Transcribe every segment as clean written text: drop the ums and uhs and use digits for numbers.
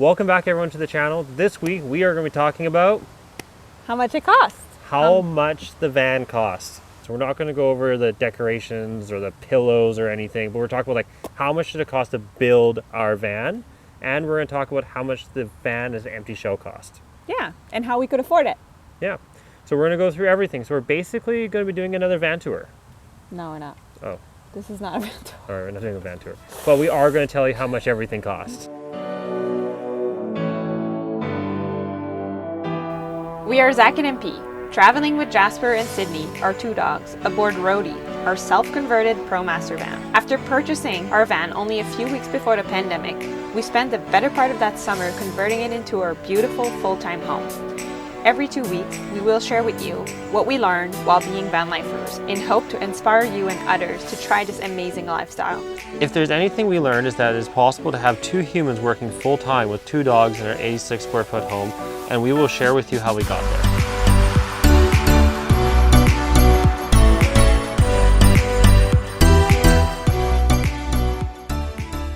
Welcome back everyone to the channel. This week we are going to be talking about how much it costs. How much the van costs. So we're not going to go over the decorations or the pillows or anything, but we're talking about like how much did it cost to build our van, and we're going to talk about how much the van as an empty shell cost. Yeah, and how we could afford it. Yeah. So we're going to go through everything. So we're basically going to be doing another van tour. No, we're not. Oh. This is not a van tour. All right, we're not doing a van tour. But we are going to tell you how much everything costs. We are Zach and MP, traveling with Jasper and Sidney, our 2 dogs, aboard Roadie, our self-converted ProMaster van. After purchasing our van only a few weeks before the pandemic, we spent the better part of that summer converting it into our beautiful full-time home. Every 2 weeks, we will share with you what we learned while being Vanlifers in hope to inspire you and others to try this amazing lifestyle. If there's anything we learned is that it is possible to have 2 humans working full-time with 2 dogs in our 86 square foot home, and we will share with you how we got there.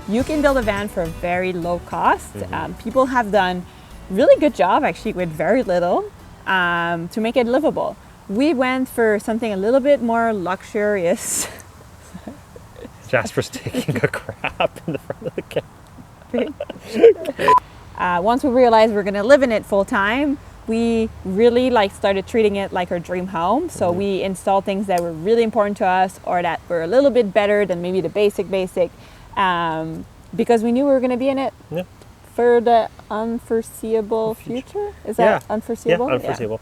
You can build a van for a very low cost. People have done really good job actually with very little to make it livable. We went for something a little bit more luxurious. Jasper's taking a crap in the front of the camera. Once we realized we're gonna live in it full time, we really started treating it like our dream home. So we installed things that were really important to us or that were a little bit better than maybe the basic, because we knew we were gonna be in it. Yeah. For the unforeseeable future? Is that unforeseeable? Yeah, unforeseeable.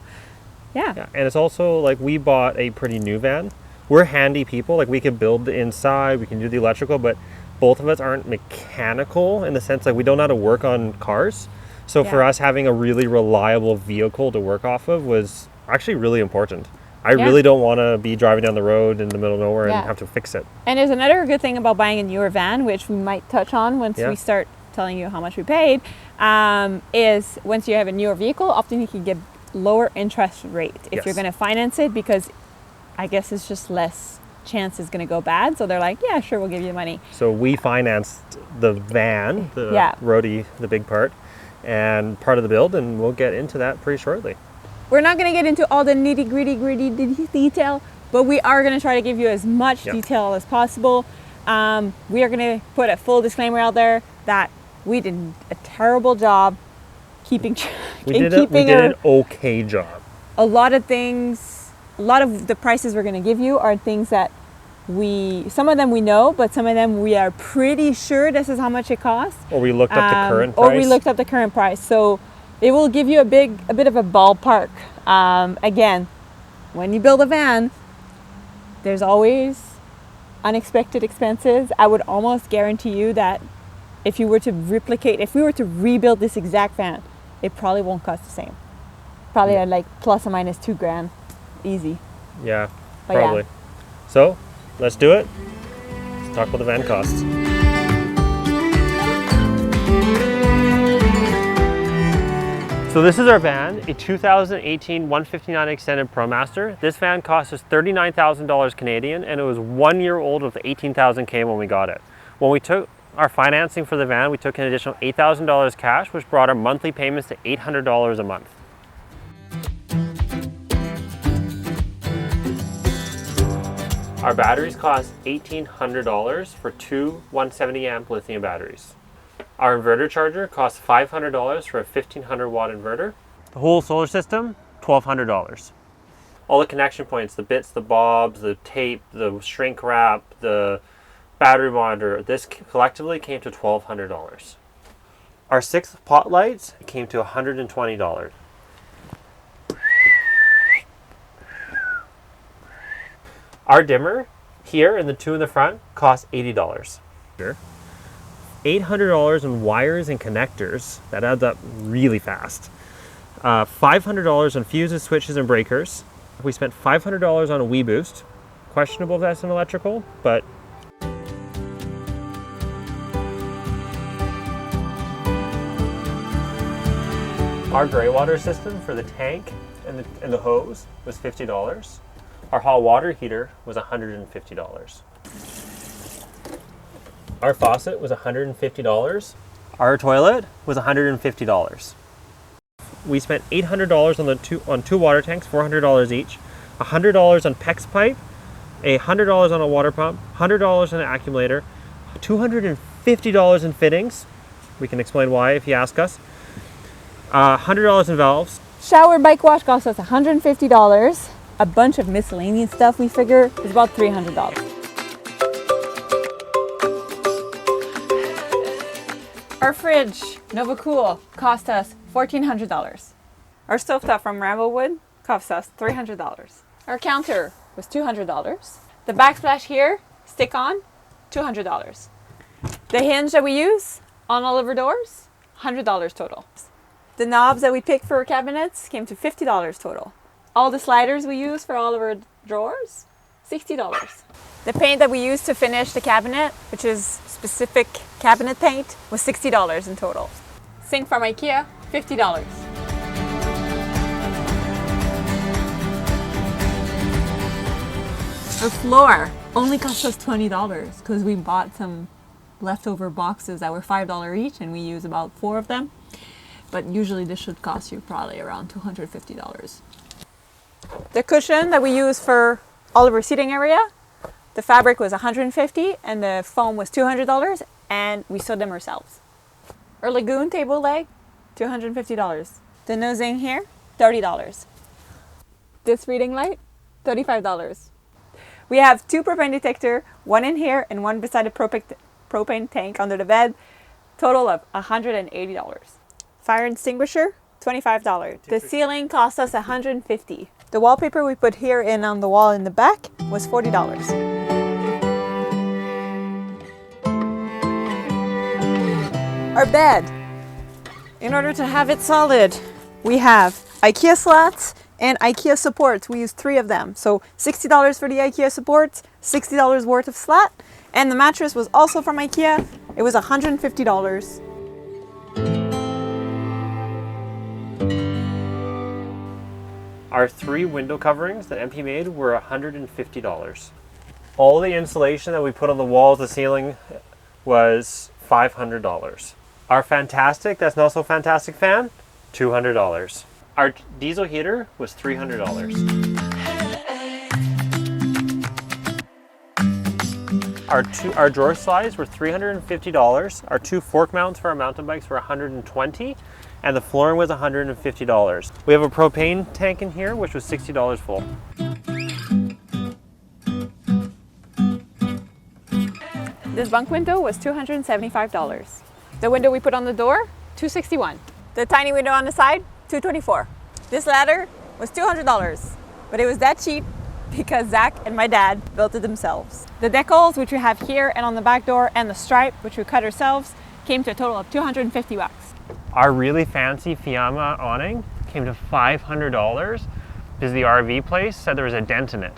Yeah. And it's also like we bought a pretty new van. We're handy people. Like we can build the inside, we can do the electrical, but both of us aren't mechanical in the sense like we don't know how to work on cars. So for us, having a really reliable vehicle to work off of was actually really important. I really don't want to be driving down the road in the middle of nowhere and have to fix it. And there's another good thing about buying a newer van, which we might touch on once we start telling you how much we paid, is once you have a newer vehicle, often you can get lower interest rate if you're going to finance it, because I guess it's just less chance it's going to go bad. So they're like, yeah, sure, we'll give you the money. So we financed the van, the Roadie, the big part, and part of the build, and we'll get into that pretty shortly. We're not going to get into all the nitty-gritty detail, but we are going to try to give you as much detail as possible. We are going to put a full disclaimer out there that we did a terrible job keeping track. We did an okay job. A lot of things, a lot of the prices we're going to give you are things that some of them we know, but some of them we are pretty sure this is how much it costs. Or we looked up the current price. Or we looked up the current price. So it will give you a bit of a ballpark. Again, when you build a van, there's always unexpected expenses. I would almost guarantee you that if we were to rebuild this exact van, it probably won't cost the same. Probably at like plus or minus $2,000, easy. Yeah, but probably. So let's do it. Let's talk about the van costs. So this is our van, a 2018 159 Extended ProMaster. This van cost us $39,000 Canadian, and it was 1 year old with 18,000 K when we got it. When we took our financing for the van, we took an additional $8,000 cash, which brought our monthly payments to $800 a month. Our batteries cost $1,800 for 2 170 amp lithium batteries. Our inverter charger costs $500 for a 1500 watt inverter. The whole solar system, $1,200. All the connection points, the bits, the bobs, the tape, the shrink wrap, the battery monitor, this collectively came to $1,200. Our 6 pot lights came to $120. Our dimmer here and the 2 in the front cost $80. $800 in wires and connectors, that adds up really fast. $500 on fuses, switches, and breakers. We spent $500 on a WeBoost. Questionable if that's an electrical, but our gray water system for the tank and the hose was $50. Our hot water heater was $150. Our faucet was $150. Our toilet was $150. We spent $800 on two water tanks, $400 each, $100 on PEX pipe, $100 on a water pump, $100 on an accumulator, $250 in fittings. We can explain why if you ask us. $100 in valves. Shower bike wash cost us $150. A bunch of miscellaneous stuff we figure is about $300. Our fridge, Nova Cool, cost us $1,400. Our stovetop from Ramblewood cost us $300. Our counter was $200. The backsplash here, stick on, $200. The hinge that we use on all of our doors, $100 total. The knobs that we picked for our cabinets came to $50 total. All the sliders we use for all of our drawers, $60. The paint that we used to finish the cabinet, which is specific cabinet paint, was $60 in total. Sink from IKEA, $50. Our floor only cost us $20 because we bought some leftover boxes that were $5 each and we use about 4 of them. But usually this should cost you probably around $250. The cushion that we use for all of our seating area, the fabric was $150 and the foam was $200 and we sewed them ourselves. Our lagoon table leg, $250. The nosing here, $30. This reading light, $35. We have 2 propane detector, one in here and one beside the propane tank under the bed, total of $180. Fire extinguisher, $25. The ceiling cost us $150. The wallpaper we put here and on the wall in the back was $40. Our bed. In order to have it solid, we have IKEA slats and IKEA supports. We use 3 of them. So $60 for the IKEA supports, $60 worth of slat, and the mattress was also from IKEA. It was $150. Our 3 window coverings that MP made were $150. All the insulation that we put on the walls, the ceiling, was $500. Our fantastic, that's not so fantastic fan, $200. Our diesel heater was $300. Our drawer slides were $350. Our 2 fork mounts for our mountain bikes were $120. And the flooring was $150. We have a propane tank in here, which was $60 full. This bunk window was $275. The window we put on the door, $261. The tiny window on the side, $224. This ladder was $200, but it was that cheap because Zach and my dad built it themselves. The decals, which we have here and on the back door, and the stripe, which we cut ourselves, came to a total of $250. Our really fancy Fiamma awning came to $500 because the RV place said there was a dent in it.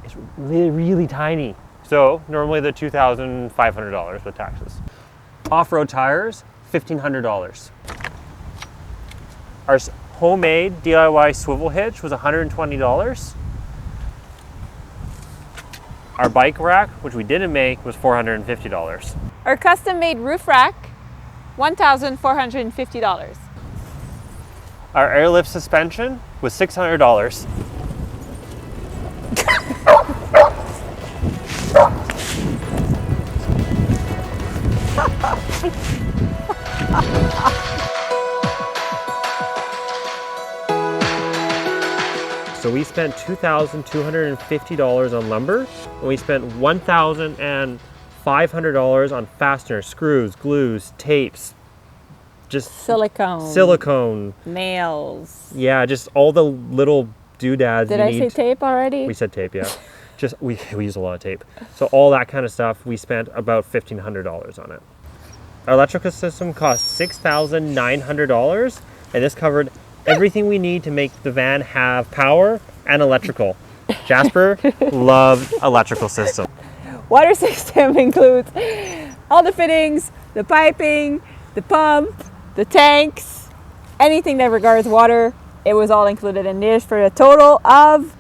It's really, really tiny. So normally they're $2,500 with taxes. Off-road tires, $1,500. Our homemade DIY swivel hitch was $120. Our bike rack, which we didn't make, was $450. Our custom-made roof rack, $1,450. Our airlift suspension was $600. So we spent $2,250 on lumber, and we spent $1,500 on fasteners, screws, glues, tapes, just silicone, nails. Yeah, just all the little doodads. Did I say tape already? We said tape, yeah. Just we use a lot of tape. So all that kind of stuff, we spent about $1,500 on it. Our electrical system cost $6,900, and this covered everything we need to make the van have power and electrical. Jasper loved electrical system. Water system includes all the fittings, the piping, the pump, the tanks, anything that regards water. It was all included in this for a total of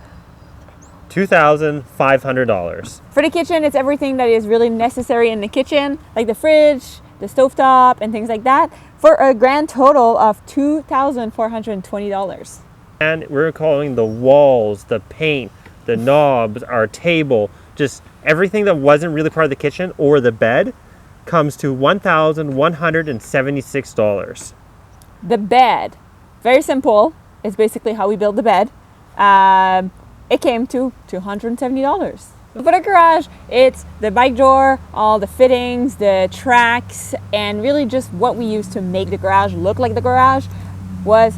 $2,500. For the kitchen, it's everything that is really necessary in the kitchen, like the fridge, the stovetop, and things like that, for a grand total of $2,420. And we're calling the walls, the paint, the knobs, our table, just everything that wasn't really part of the kitchen or the bed comes to $1,176. The bed, very simple. It's basically how we build the bed. It came to $270. For the garage, it's the bike door, all the fittings, the tracks, and really just what we used to make the garage look like the garage was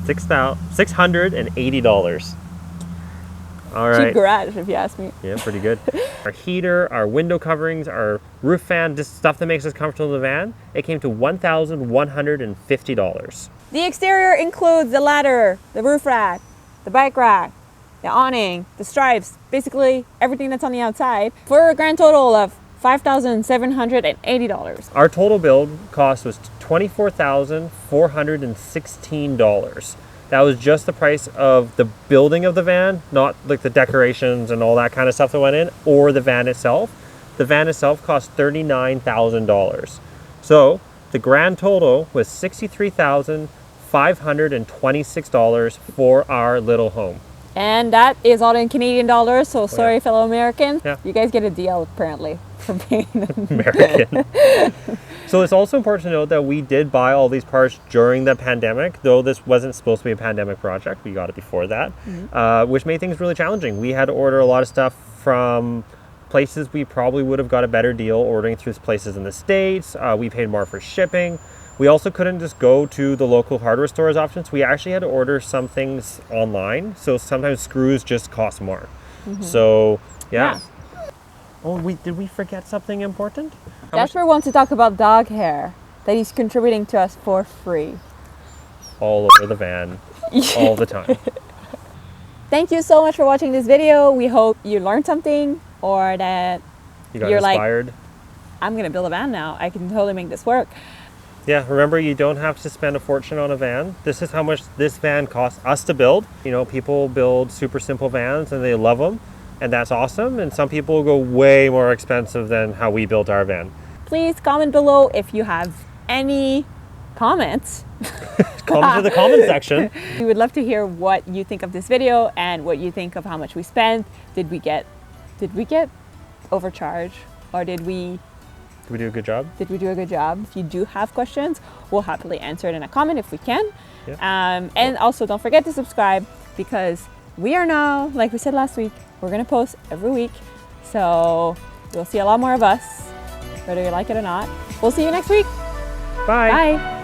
$680. All right. cheap garage, if you ask me. Yeah, pretty good. Our heater, our window coverings, our roof fan, just stuff that makes us comfortable in the van, it came to $1,150. The exterior includes the ladder, the roof rack, the bike rack, the awning, the stripes, basically everything that's on the outside, for a grand total of $5,780. Our total build cost was $24,416. That was just the price of the building of the van, not like the decorations and all that kind of stuff that went in, or the van itself. The van itself cost $39,000. So the grand total was $63,526 for our little home. And that is all in Canadian dollars, so sorry, yeah. fellow Americans. Yeah. You guys get a deal, apparently, for being American. So it's also important to note that we did buy all these parts during the pandemic, though this wasn't supposed to be a pandemic project. We got it before that, which made things really challenging. We had to order a lot of stuff from places we probably would have got a better deal ordering through places in the States. We paid more for shipping. We also couldn't just go to the local hardware stores often, so we actually had to order some things online. So sometimes screws just cost more. So yeah. Oh, did we forget something important? Jasper wants to talk about dog hair that he's contributing to us for free. All over the van, all the time. Thank you so much for watching this video. We hope you learned something, or that You got you're inspired. like, I'm gonna build a van now. I can totally make this work. Yeah, remember, you don't have to spend a fortune on a van. This is how much this van costs us to build. You know, people build super simple vans and they love them, and that's awesome. And some people go way more expensive than how we built our van. Please comment below if you have any comments. Comment in the comment section. We would love to hear what you think of this video and what you think of how much we spent. Did we get overcharged, or did we Did we do a good job? do a good job? If you do have questions, we'll happily answer it in a comment if we can. Yeah. And also don't forget to subscribe, because we are now, like we said last week, we're gonna post every week. So you'll see a lot more of us, whether you like it or not. We'll see you next week. Bye. Bye.